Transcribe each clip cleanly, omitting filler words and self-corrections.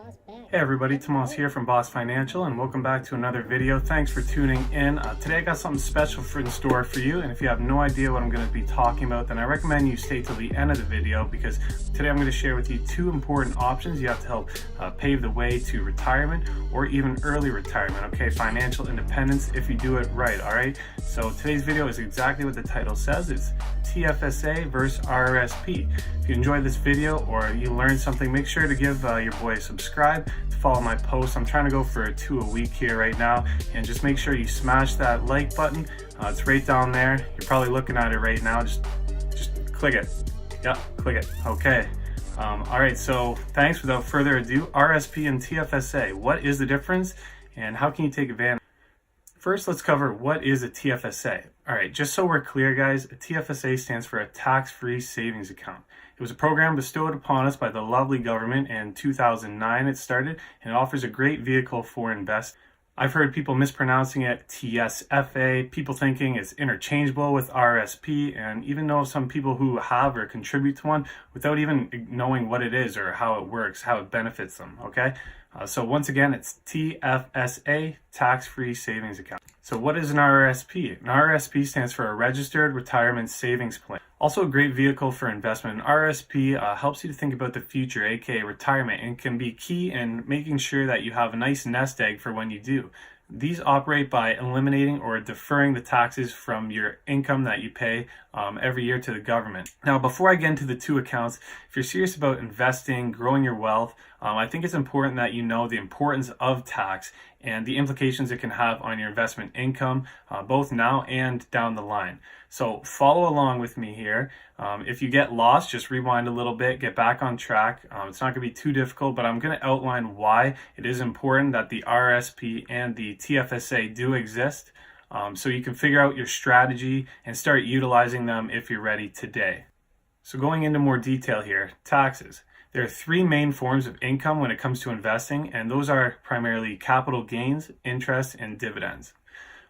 Hey everybody, Tomas here from Boss Financial and welcome back to another video. Thanks for tuning in. Today I got something special in store for you, and if you have no idea what I'm going to be talking about, then I recommend you stay till the end of the video, because today I'm going to share with you two important options you have to help pave the way to retirement or even early retirement, okay? Financial independence if you do it right, alright? So today's video is exactly what the title says. It's TFSA versus RRSP. If you enjoyed this video or you learned something, make sure to give your boy a subscribe, to follow my posts. I'm trying to go for 2 a week here right now, and just make sure you smash that like button. It's right down there. You're probably looking at it right now. Just click it. Yep, click it. Okay. All right, so thanks. Without further ado, RRSP and TFSA. What is the difference and how can you take advantage? First, let's cover what is a TFSA. All right, just so we're clear, guys, a TFSA stands for a tax-free savings account. It was a program bestowed upon us by the lovely government in 2009. It started, and it offers a great vehicle for investing. I've heard people mispronouncing it TFSA, people thinking it's interchangeable with RRSP, and even know some people who have or contribute to one without even knowing what it is or how it works, how it benefits them, okay? So once again, it's TFSA, tax-free savings account. So what is an RRSP? An RRSP stands for a Registered Retirement Savings Plan. Also a great vehicle for investment. An RRSP helps you to think about the future, aka retirement, and can be key in making sure that you have a nice nest egg for when you do. These operate by eliminating or deferring the taxes from your income that you pay every year to the government. Now, before I get into the two accounts, if you're serious about investing, growing your wealth, I think it's important that you know the importance of tax and the implications it can have on your investment income, both now and down the line. So follow along with me here. If you get lost, just rewind a little bit, get back on track. It's not going to be too difficult, but I'm going to outline why it is important that the RRSP and the TFSA do exist, so you can figure out your strategy and start utilizing them if you're ready today. So going into more detail here, taxes. There are three main forms of income when it comes to investing, and those are primarily capital gains, interest, and dividends.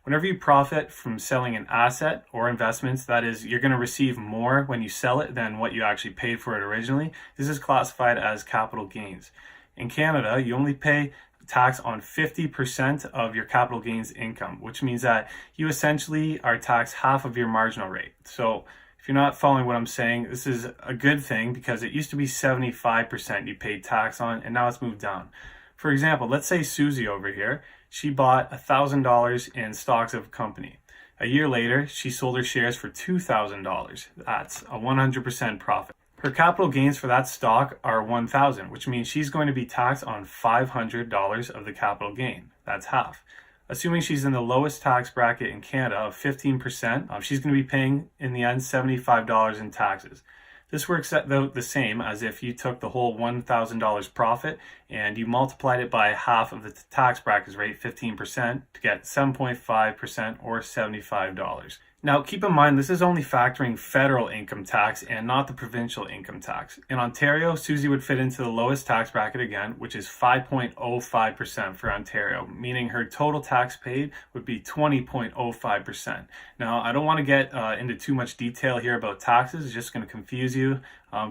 Whenever you profit from selling an asset or investments, that is, you're going to receive more when you sell it than what you actually paid for it originally. This is classified as capital gains. In Canada, you only pay tax on 50% of your capital gains income, which means that you essentially are taxed half of your marginal rate. So if you're not following what I'm saying, this is a good thing, because it used to be 75% you paid tax on, and now it's moved down. For example, let's say Susie over here, she bought $1,000 in stocks of a company. A year later, she sold her shares for $2,000. That's a 100% profit. Her capital gains for that stock are $1,000, which means she's going to be taxed on $500 of the capital gain. That's half. Assuming she's in the lowest tax bracket in Canada of 15%, she's going to be paying, in the end, $75 in taxes. This works out the same as if you took the whole $1,000 profit and you multiplied it by half of the tax bracket rate, 15%, to get 7.5% or $75. Now, keep in mind, this is only factoring federal income tax and not the provincial income tax. In Ontario, Susie would fit into the lowest tax bracket again, which is 5.05% for Ontario, meaning her total tax paid would be 20.05%. Now, I don't want to get into too much detail here about taxes. It's just going to confuse you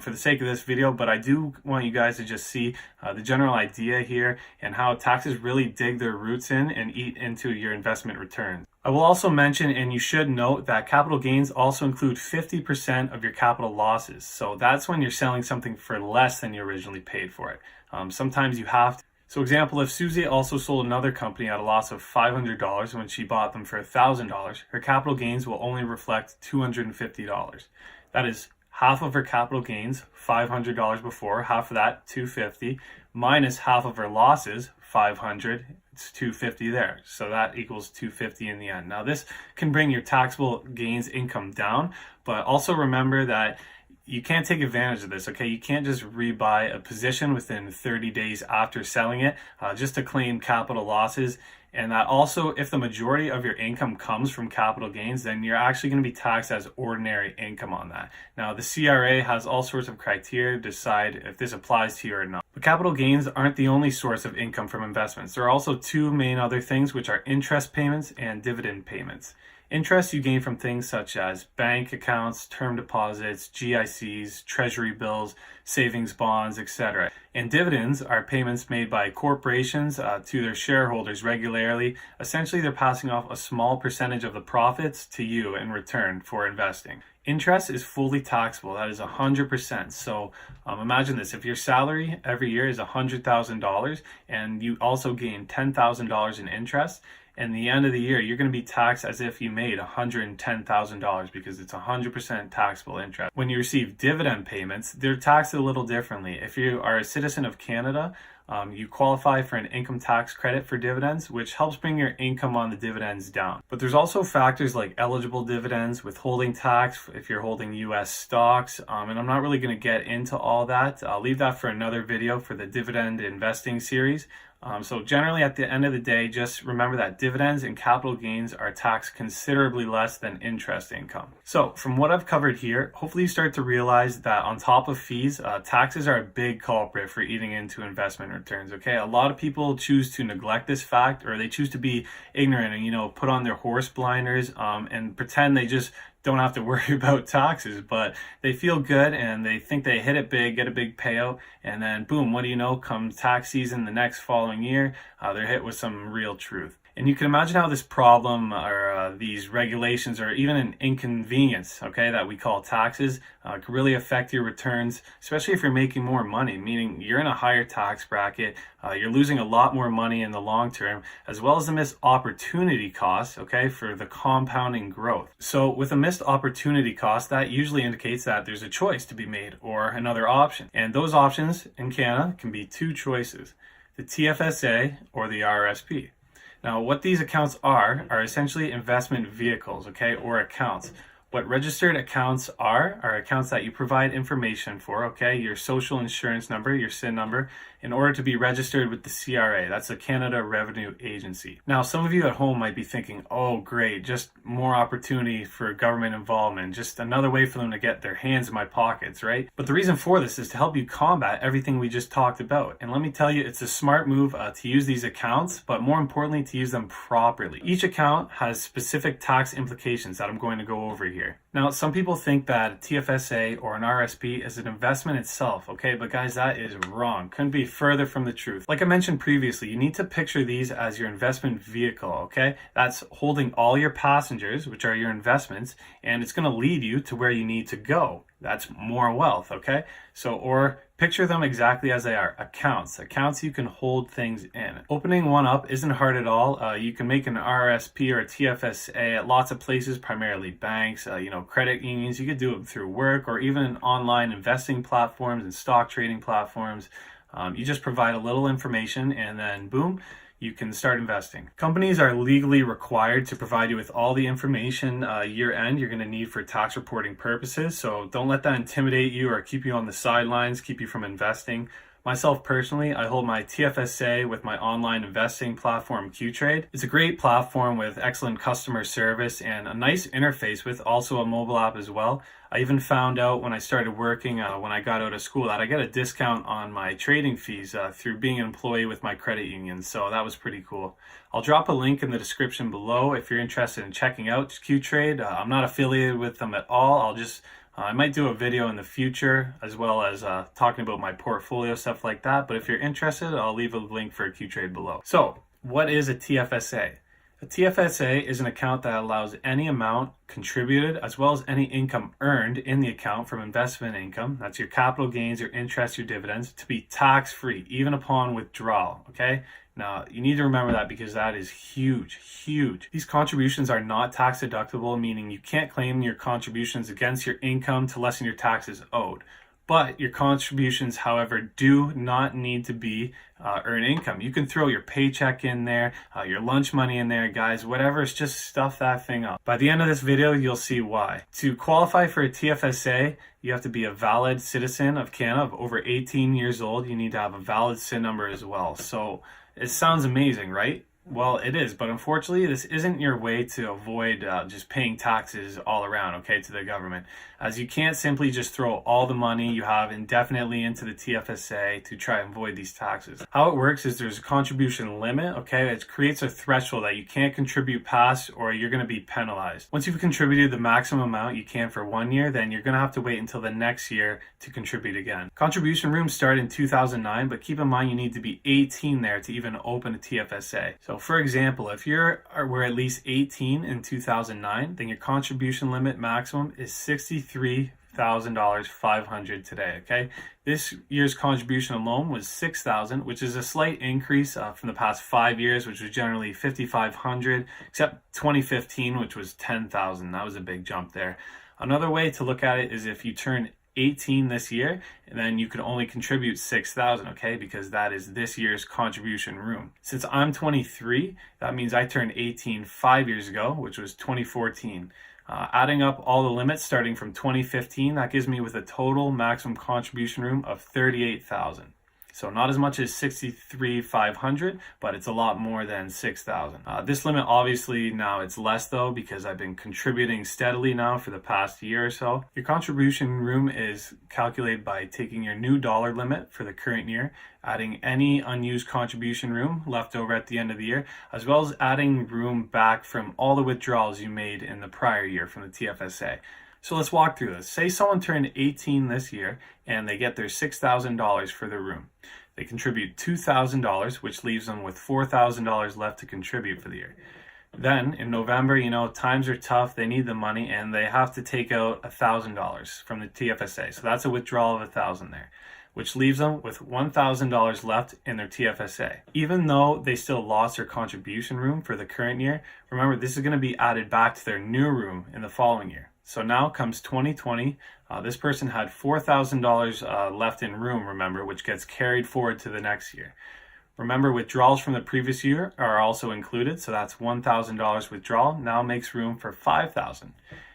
for the sake of this video, but I do want you guys to just see the general idea here and how taxes really dig their roots in and eat into your investment returns. I will also mention, and you should note, that capital gains also include 50% of your capital losses. So that's when you're selling something for less than you originally paid for it. Sometimes you have to. So example, if Susie also sold another company at a loss of $500 when she bought them for $1,000, her capital gains will only reflect $250. That is half of her capital gains, $500 before, half of that, $250, minus half of her losses, $500, it's $250 there. So that equals $250 in the end. Now this can bring your taxable gains income down, but also remember that you can't take advantage of this, okay? You can't just rebuy a position within 30 days after selling it just to claim capital losses. And that also, if the majority of your income comes from capital gains, then you're actually going to be taxed as ordinary income on that. Now, the CRA has all sorts of criteria to decide if this applies to you or not. But capital gains aren't the only source of income from investments. There are also two main other things, which are interest payments and dividend payments. Interest you gain from things such as bank accounts, term deposits, GICs, treasury bills, savings bonds, etc. And dividends are payments made by corporations to their shareholders regularly. Essentially, they're passing off a small percentage of the profits to you in return for investing. Interest is fully taxable. That is 100%. So imagine this. If your salary every year is $100,000 and you also gain $10,000 in interest, and the end of the year, you're going to be taxed as if you made $110,000 because it's 100% taxable interest. When you receive dividend payments, they're taxed a little differently. If you are a citizen of Canada, you qualify for an income tax credit for dividends, which helps bring your income on the dividends down. But there's also factors like eligible dividends, withholding tax if you're holding US stocks, and I'm not really going to get into all that. I'll leave that for another video for the dividend investing series. So generally at the end of the day, just remember that dividends and capital gains are taxed considerably less than interest income. So from what I've covered here, hopefully you start to realize that on top of fees, taxes are a big culprit for eating into investment returns, okay? A lot of people choose to neglect this fact, or they choose to be ignorant and, put on their horse blinders and pretend they just don't have to worry about taxes, but they feel good and they think they hit it big, get a big payout, and then boom, what do you know, come tax season the next following year, they're hit with some real truth. And you can imagine how this problem or these regulations or even an inconvenience, okay, that we call taxes, could really affect your returns, especially if you're making more money, meaning you're in a higher tax bracket, you're losing a lot more money in the long term, as well as the missed opportunity costs, okay, for the compounding growth. So with a missed opportunity cost, that usually indicates that there's a choice to be made or another option. And those options in Canada can be two choices, the TFSA or the RRSP. Now, what these accounts are essentially investment vehicles, okay, or accounts. What registered accounts are accounts that you provide information for, okay, your social insurance number, your SIN number, in order to be registered with the CRA. That's the Canada Revenue Agency. Now, some of you at home might be thinking, oh, great, just more opportunity for government involvement, just another way for them to get their hands in my pockets, right? But the reason for this is to help you combat everything we just talked about. And let me tell you, it's a smart move to use these accounts, but more importantly, to use them properly. Each account has specific tax implications that I'm going to go over here. Now, some people think that a TFSA or an RRSP is an investment itself, okay? But guys, that is wrong. Couldn't be further from the truth. Like I mentioned previously, you need to picture these as your investment vehicle, okay? That's holding all your passengers, which are your investments, and it's going to lead you to where you need to go. That's more wealth, okay? So, or picture them exactly as they are, accounts you can hold things in. Opening one up isn't hard at all. You can make an RRSP or a TFSA at lots of places, primarily banks, credit unions. You could do it through work or even online investing platforms and stock trading platforms. You just provide a little information and then boom, you can start investing. Companies are legally required to provide you with all the information year end you're going to need for tax reporting purposes. So don't let that intimidate you or keep you on the sidelines, keep you from investing. Myself personally, I hold my TFSA with my online investing platform QTrade. It's a great platform with excellent customer service and a nice interface with also a mobile app as well. I even found out when I started working, when I got out of school, that I get a discount on my trading fees through being an employee with my credit union. So that was pretty cool. I'll drop a link in the description below if you're interested in checking out QTrade. I'm not affiliated with them at all. I might do a video in the future as well as talking about my portfolio, stuff like that. But if you're interested, I'll leave a link for QTrade below. So what is a TFSA? A TFSA is an account that allows any amount contributed as well as any income earned in the account from investment income, that's your capital gains, your interest, your dividends, to be tax-free even upon withdrawal, okay? Now, you need to remember that because that is huge. These contributions are not tax deductible, meaning you can't claim your contributions against your income to lessen your taxes owed. But your contributions, however, do not need to be earned income. You can throw your paycheck in there, your lunch money in there, guys, whatever, it's just stuff that thing up. By the end of this video, you'll see why. To qualify for a TFSA, you have to be a valid citizen of Canada of over 18 years old. You need to have a valid SIN number as well. So it sounds amazing, right? Well, it is, but unfortunately, this isn't your way to avoid just paying taxes all around, okay, to the government. As you can't simply just throw all the money you have indefinitely into the TFSA to try and avoid these taxes. How it works is there's a contribution limit, okay? It creates a threshold that you can't contribute past or you're going to be penalized. Once you've contributed the maximum amount you can for 1 year, then you're going to have to wait until the next year to contribute again. Contribution rooms start in 2009, but keep in mind you need to be 18 there to even open a TFSA. So for example, if you're were at least 18 in 2009, then your contribution limit maximum is $63,500 today, okay? This year's contribution alone was $6,000, which is a slight increase from the past 5 years, which was generally $5,500, except 2015, which was $10,000. That was a big jump there. Another way to look at it is if you turn 18 this year, and then you could only contribute $6,000, okay, because that is this year's contribution room. Since I'm 23, that means I turned 18 5 years ago, which was 2014. Adding up all the limits starting from 2015, that gives me with a total maximum contribution room of $38,000. So not as much as $63,500, but it's a lot more than $6,000. This limit, obviously, now it's less though, because I've been contributing steadily now for the past year or so. Your contribution room is calculated by taking your new dollar limit for the current year, adding any unused contribution room left over at the end of the year, as well as adding room back from all the withdrawals you made in the prior year from the TFSA. So let's walk through this. Say someone turned 18 this year and they get their $6,000 for their room. They contribute $2,000, which leaves them with $4,000 left to contribute for the year. Then in November, times are tough, they need the money, and they have to take out $1,000 from the TFSA. So that's a withdrawal of $1,000 there, which leaves them with $1,000 left in their TFSA. Even though they still lost their contribution room for the current year, remember this is going to be added back to their new room in the following year. So now comes 2020, this person had $4,000 left in room, remember, which gets carried forward to the next year. Remember, withdrawals from the previous year are also included, so that's $1,000 withdrawal, now makes room for $5,000.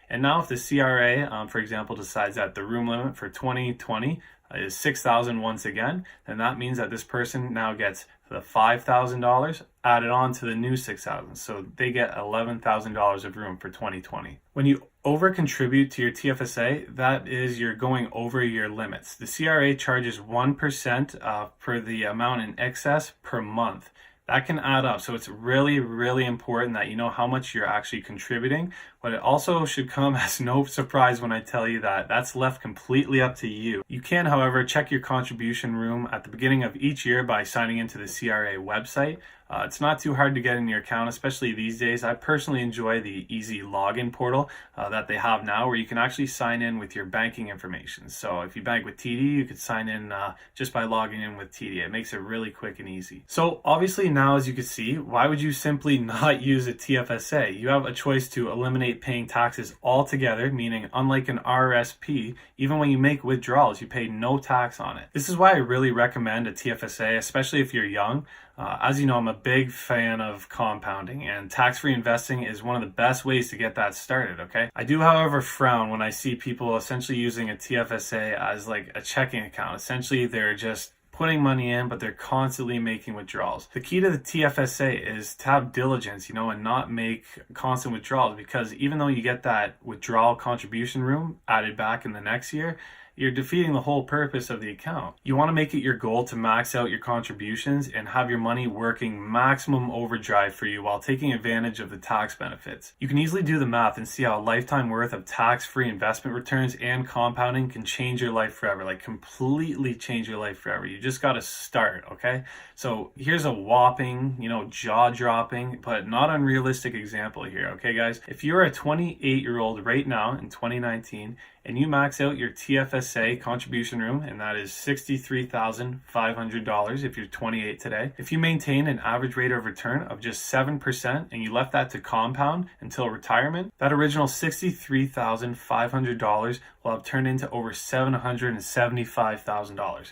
And now if the CRA, for example, decides that the room limit for 2020 is $6,000 once again, then that means that this person now gets the $5,000 added on to the new $6,000. So they get $11,000 of room for 2020. When you over contribute to your TFSA, that is you're going over your limits. The CRA charges 1% for the amount in excess per month. That can add up. So it's really, really important that you know how much you're actually contributing. But it also should come as no surprise when I tell you that that's left completely up to you. You can, however, check your contribution room at the beginning of each year by signing into the CRA website. It's not too hard to get in your account, especially these days. I personally enjoy the easy login portal that they have now, where you can actually sign in with your banking information. So if you bank with TD, you could sign in just by logging in with TD. It makes it really quick and easy. So obviously now, as you can see, why would you simply not use a TFSA? You have a choice to eliminate paying taxes altogether, meaning unlike an RRSP, even when you make withdrawals, you pay no tax on it. This is why I really recommend a TFSA, especially if you're young. As you know, I'm a big fan of compounding, and tax-free investing is one of the best ways to get that started, okay? I do, however, frown when I see people essentially using a TFSA as like a checking account. Essentially, they're just putting money in, but they're constantly making withdrawals. The key to the TFSA is to have diligence, and not make constant withdrawals, because even though you get that withdrawal contribution room added back in the next year, you're defeating the whole purpose of the account. You want to make it your goal to max out your contributions and have your money working maximum overdrive for you while taking advantage of the tax benefits. You can easily do the math and see how a lifetime worth of tax-free investment returns and compounding can change your life forever, like completely change your life forever. You just got to start, okay? So here's a whopping, jaw-dropping, but not unrealistic example here, okay, guys? If you're a 28-year-old right now in 2019, and you max out your TFSA contribution room, and that is $63,500 if you're 28 today. If you maintain an average rate of return of just 7% and you left that to compound until retirement, that original $63,500 will have turned into over $775,000.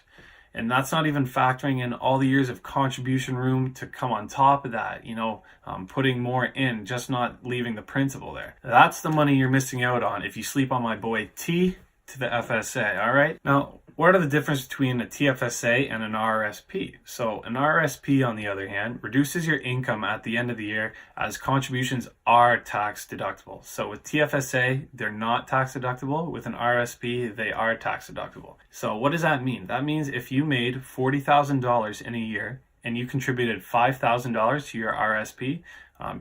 And that's not even factoring in all the years of contribution room to come on top of that, putting more in, just not leaving the principal there. That's the money you're missing out on if you sleep on my boy T to the FSA, all right? Now, What are the difference between a TFSA and an RRSP? So an RRSP, on the other hand, reduces your income at the end of the year as contributions are tax deductible. So with TFSA, they're not tax deductible. With an RRSP, they are tax deductible. So what does that mean? That means if you made $40,000 in a year and you contributed $5,000 to your RRSP,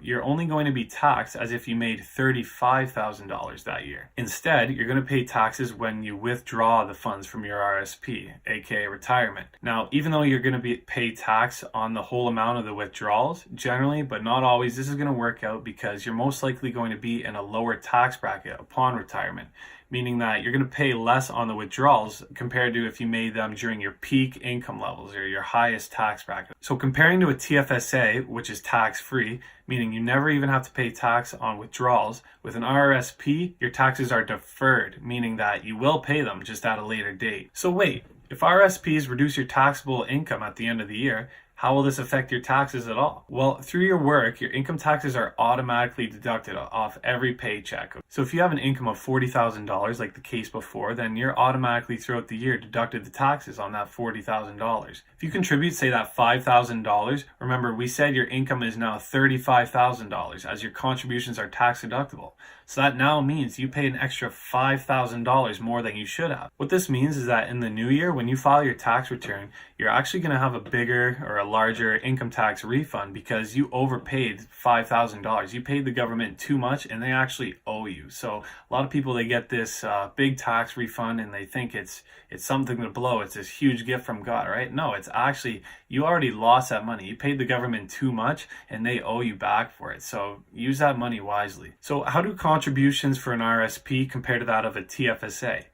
you're only going to be taxed as if you made $35,000 that year. Instead, you're going to pay taxes when you withdraw the funds from your RSP, aka retirement. Now, even though you're going to pay tax on the whole amount of the withdrawals, generally, but not always, this is going to work out because you're most likely going to be in a lower tax bracket upon retirement, meaning that you're going to pay less on the withdrawals compared to if you made them during your peak income levels or your highest tax bracket. So comparing to a TFSA, which is tax-free, meaning you never even have to pay tax on withdrawals, with an RRSP, your taxes are deferred, meaning that you will pay them just at a later date. So wait, if RRSPs reduce your taxable income at the end of the year, how will this affect your taxes at all? Well, through your work, your income taxes are automatically deducted off every paycheck. So if you have an income of $40,000, like the case before, then you're automatically throughout the year deducted the taxes on that $40,000. If you contribute, say, that $5,000, remember we said your income is now $35,000 as your contributions are tax deductible. So that now means you pay an extra $5,000 more than you should have. What this means is that in the new year, when you file your tax return, you're actually going to have a bigger or a larger income tax refund because you overpaid $5,000. You paid the government too much and they actually owe you. So a lot of people, they get this big tax refund and they think it's something to blow. It's this huge gift from God, right? No, it's actually, you already lost that money. You paid the government too much and they owe you back for it. So use that money wisely. So how do contributions for an RSP compare to that of a TFSA?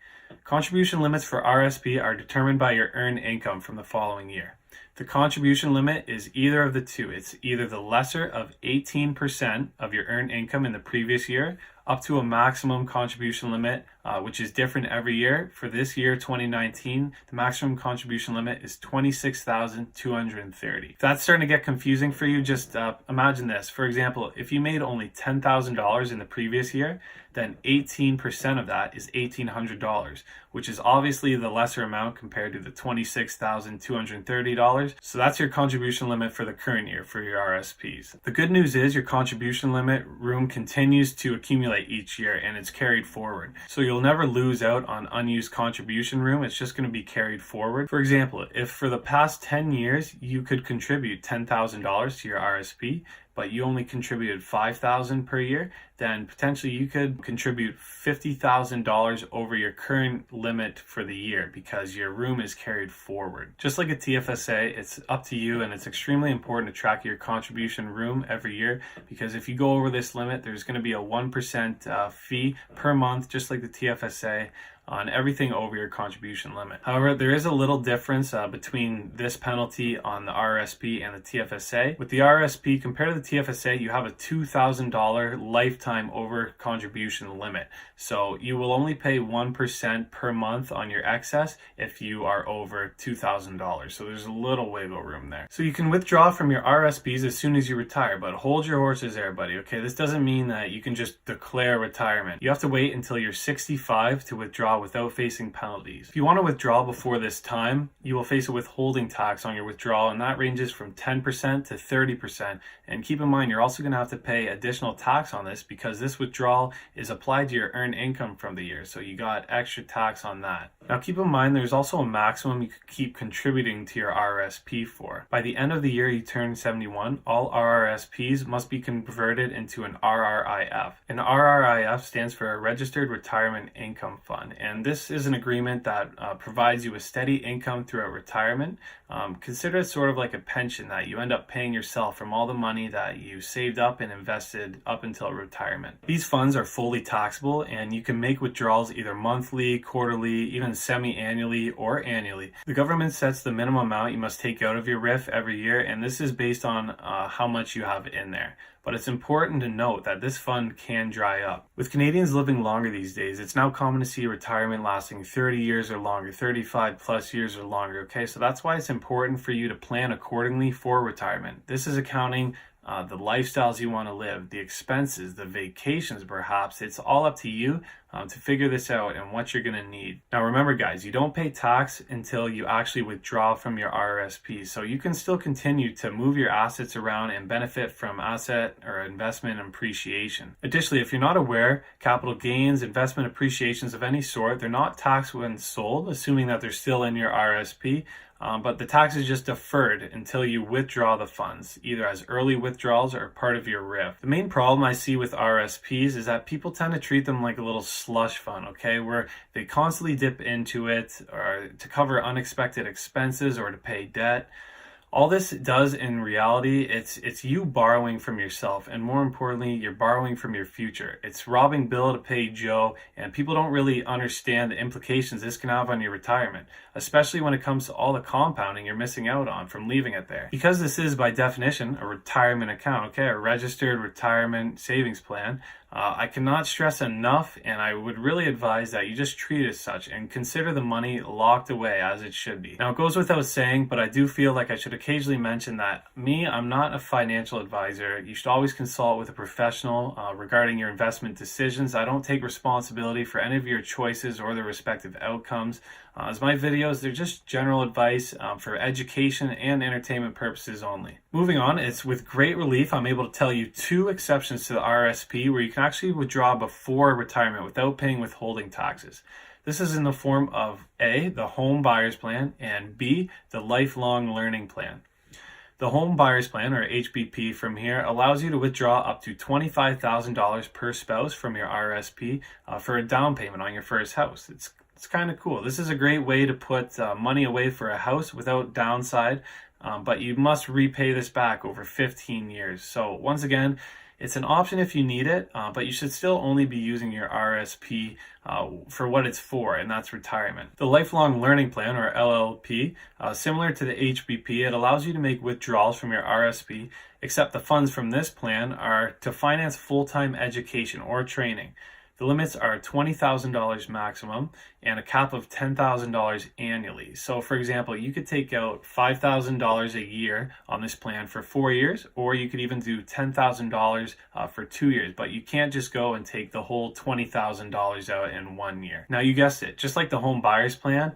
Contribution limits for RSP are determined by your earned income from the following year. The contribution limit is either of the two. It's either the lesser of 18% of your earned income in the previous year up to a maximum contribution limit, which is different every year. For this year, 2019, the maximum contribution limit is $26,230. If that's starting to get confusing for you, just imagine this. For example, if you made only $10,000 in the previous year, then 18% of that is $1,800, which is obviously the lesser amount compared to the $26,230. So that's your contribution limit for the current year for your RSPs. The good news is your contribution limit room continues to accumulate each year and it's carried forward. So you'll never lose out on unused contribution room. It's just going to be carried forward. For example, if for the past 10 years you could contribute $10,000 to your RSP, but you only contributed $5,000 per year, then potentially you could contribute $50,000 over your current limit for the year because your room is carried forward. Just like a TFSA, it's up to you, and it's extremely important to track your contribution room every year because if you go over this limit, there's going to be a 1% fee per month, just like the TFSA, on everything over your contribution limit. However, there is a little difference between this penalty on the RRSP and the TFSA. With the RRSP, compared to the TFSA, you have a $2,000 lifetime over contribution limit. So you will only pay 1% per month on your excess if you are over $2,000. So there's a little wiggle room there. So you can withdraw from your RRSPs as soon as you retire, but hold your horses there, buddy. Okay, this doesn't mean that you can just declare retirement. You have to wait until you're 65 to withdraw without facing penalties. If you want to withdraw before this time, you will face a withholding tax on your withdrawal, and that ranges from 10% to 30%. And keep in mind, you're also going to have to pay additional tax on this because this withdrawal is applied to your earned income from the year. So you got extra tax on that. Now keep in mind, there's also a maximum you could keep contributing to your RRSP for. By the end of the year you turn 71, all RRSPs must be converted into an RRIF. An RRIF stands for a Registered Retirement Income Fund. And this is an agreement that provides you a steady income throughout retirement. Consider it sort of like a pension that you end up paying yourself from all the money that you saved up and invested up until retirement. These funds are fully taxable and you can make withdrawals either monthly, quarterly, even semi-annually or annually. The government sets the minimum amount you must take out of your RIF every year, and this is based on how much you have in there. But it's important to note that this fund can dry up. With Canadians living longer these days, it's now common to see retirement lasting 30 years or longer, 35 plus years or longer, okay? So that's why it's important for you to plan accordingly for retirement. This is accounting the lifestyles you want to live, the expenses, the vacations perhaps. It's all up to you to figure this out and what you're going to need. Now remember guys, you don't pay tax until you actually withdraw from your RRSP. So you can still continue to move your assets around and benefit from asset or investment appreciation. Additionally, if you're not aware, capital gains, investment appreciations of any sort, they're not taxed when sold, assuming that they're still in your RRSP. But the tax is just deferred until you withdraw the funds, either as early withdrawals or part of your RIF. The main problem I see with RRSPs is that people tend to treat them like a little slush fund, okay, where they constantly dip into it or to cover unexpected expenses or to pay debt. All this does in reality, it's you borrowing from yourself, and more importantly, you're borrowing from your future. It's robbing Bill to pay Joe, and people don't really understand the implications this can have on your retirement, especially when it comes to all the compounding you're missing out on from leaving it there. Because this is by definition a retirement account, okay, a registered retirement savings plan, I cannot stress enough, and I would really advise that you just treat it as such and consider the money locked away as it should be. Now, it goes without saying, but I do feel like I should occasionally mention that I'm not a financial advisor. You should always consult with a professional regarding your investment decisions. I don't take responsibility for any of your choices or their respective outcomes. As my videos, they're just general advice for education and entertainment purposes only. Moving on, it's with great relief I'm able to tell you 2 exceptions to the RRSP where you can actually withdraw before retirement without paying withholding taxes. This is in the form of A, the Home Buyers Plan, and B, the Lifelong Learning Plan. The Home Buyers Plan, or HBP from here, allows you to withdraw up to $25,000 per spouse from your RRSP for a down payment on your first house. It's kind of cool. This is a great way to put money away for a house without downside, but you must repay this back over 15 years. So once again, it's an option if you need it, but you should still only be using your RRSP for what it's for, and that's retirement. The Lifelong Learning Plan, or LLP, similar to the HBP, it allows you to make withdrawals from your RRSP, except the funds from this plan are to finance full-time education or training. The limits are $20,000 maximum and a cap of $10,000 annually. So for example, you could take out $5,000 a year on this plan for 4 years, or you could even do $10,000 for 2 years, but you can't just go and take the whole $20,000 out in 1 year. Now you guessed it, just like the Home Buyers Plan,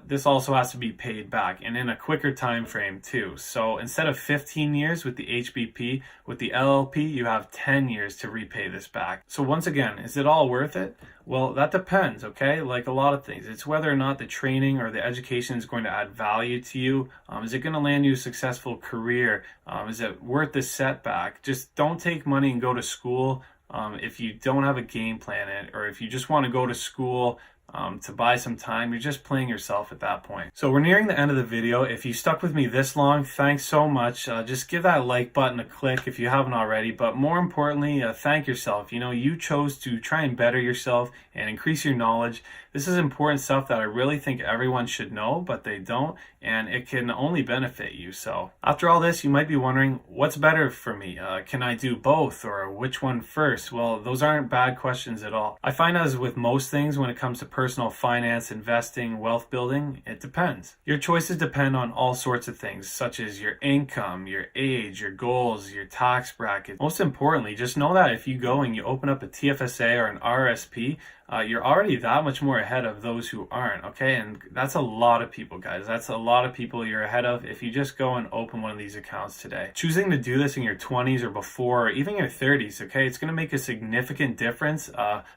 this also has to be paid back and in a quicker time frame too. So instead of 15 years with the HBP, with the LLP, you have 10 years to repay this back. So once again, is it all worth it? Well, that depends, okay? Like a lot of things. It's whether or not the training or the education is going to add value to you. Is it going to land you a successful career? Is it worth the setback? Just don't take money and go to school if you don't have a game plan in it, or if you just want to go to school to buy some time. You're just playing yourself at that point. So we're nearing the end of the video. If you stuck with me this long, thanks so much. Just give that like button a click if you haven't already, but more importantly, thank yourself. You know, you chose to try and better yourself and increase your knowledge. This is important stuff that I really think everyone should know, but they don't, and it can only benefit you. So after all this, you might be wondering, what's better for me? Can I do both, or which one first? Well, those aren't bad questions at all. I find, as with most things when it comes to personal finance, investing, wealth building, it depends. Your choices depend on all sorts of things, such as your income, your age, your goals, your tax bracket. Most importantly, just know that if you go and you open up a TFSA or an RRSP, you're already that much more ahead of those who aren't, okay? And that's a lot of people, guys. That's a lot of people you're ahead of if you just go and open one of these accounts today. Choosing to do this in your 20s or before, or even your 30s, okay? It's going to make a significant difference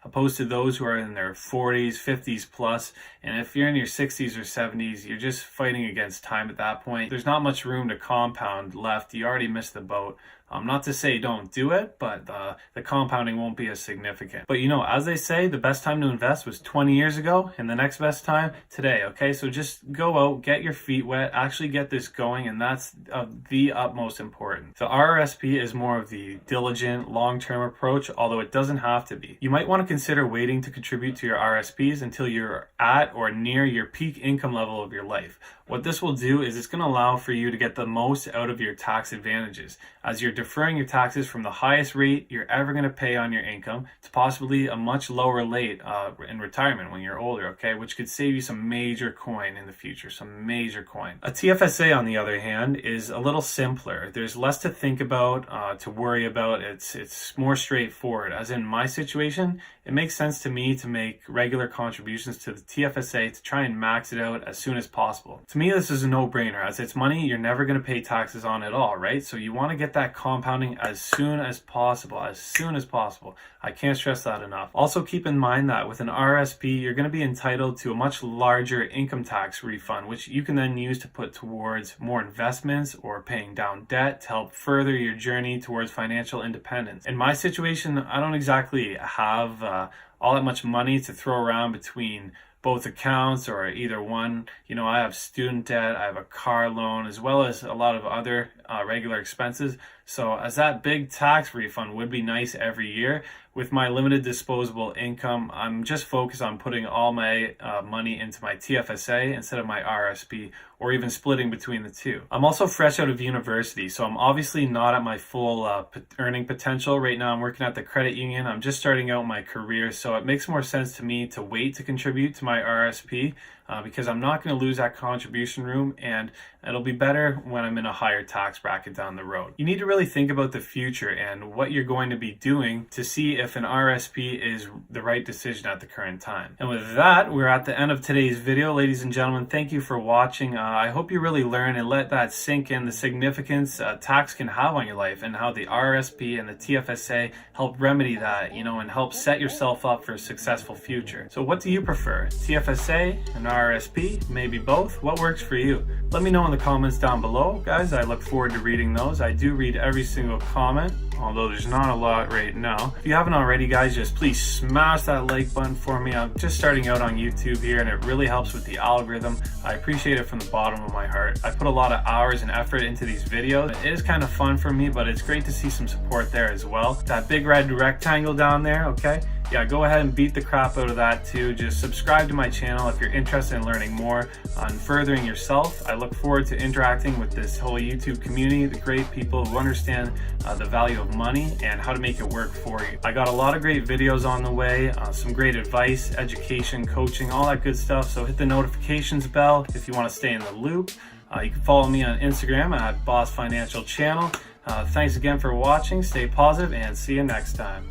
opposed to those who are in their 40s, 50s plus. And if you're in your 60s or 70s, you're just fighting against time at that point. There's not much room to compound left. You already missed the boat. Not to say don't do it, but the compounding won't be as significant. But you know, as they say, the best time to invest was 20 years ago, and the next best time today, okay? So just go out, get your feet wet, actually get this going, and that's the utmost important. The RRSP is more of the diligent, long-term approach, although it doesn't have to be. You might want to consider waiting to contribute to your RRSPs until you're at or near your peak income level of your life. What this will do is it's going to allow for you to get the most out of your tax advantages, as your deferring your taxes from the highest rate you're ever going to pay on your income to possibly a much lower rate in retirement when you're older, okay? Which could save you some major coin in the future, some major coin. A TFSA, on the other hand, is a little simpler. There's less to think about, to worry about. It's more straightforward. As in my situation, it makes sense to me to make regular contributions to the TFSA to try and max it out as soon as possible. To me, this is a no-brainer, as it's money you're never going to pay taxes on at all, right? So you want to get that compounding as soon as possible, I can't stress that enough. Also keep in mind that with an RRSP, you're going to be entitled to a much larger income tax refund, which you can then use to put towards more investments or paying down debt to help further your journey towards financial independence. In my situation, I don't exactly have all that much money to throw around between both accounts or either one. You know, I have student debt, I have a car loan, as well as a lot of other regular expenses. So as that big tax refund would be nice every year, with my limited disposable income, I'm just focused on putting all my money into my TFSA instead of my RRSP, or even splitting between the two. I'm also fresh out of university, so I'm obviously not at my full earning potential. Right now I'm working at the credit union. I'm just starting out my career, so it makes more sense to me to wait to contribute to my RRSP because I'm not going to lose that contribution room, and it'll be better when I'm in a higher tax bracket down the road. You need to really think about the future and what you're going to be doing to see if an RRSP is the right decision at the current time. And with that, we're at the end of today's video. Ladies and gentlemen, thank you for watching. I hope you really learn and let that sink in, the significance tax can have on your life, and how the RRSP and the TFSA help remedy that, you know, and help set yourself up for a successful future. So what do you prefer? TFSA, an RRSP, maybe both? What works for you? Let me know in the comments down below, guys. I look forward to reading those. I do read every single comment, although there's not a lot right now. If you haven't already, guys, just please smash that like button for me. I'm just starting out on YouTube here, and it really helps with the algorithm. I appreciate it from the bottom of my heart. I put a lot of hours and effort into these videos. It is kind of fun for me, but it's great to see some support there as well. That big red rectangle down there, okay? Yeah, go ahead and beat the crap out of that too. Just subscribe to my channel if you're interested in learning more on furthering yourself. I look forward to interacting with this whole YouTube community, the great people who understand the value of money and how to make it work for you. I got a lot of great videos on the way, some great advice, education, coaching, all that good stuff. So hit the notifications bell if you want to stay in the loop. You can follow me on Instagram at Boss Financial Channel. Thanks again for watching. Stay positive and see you next time.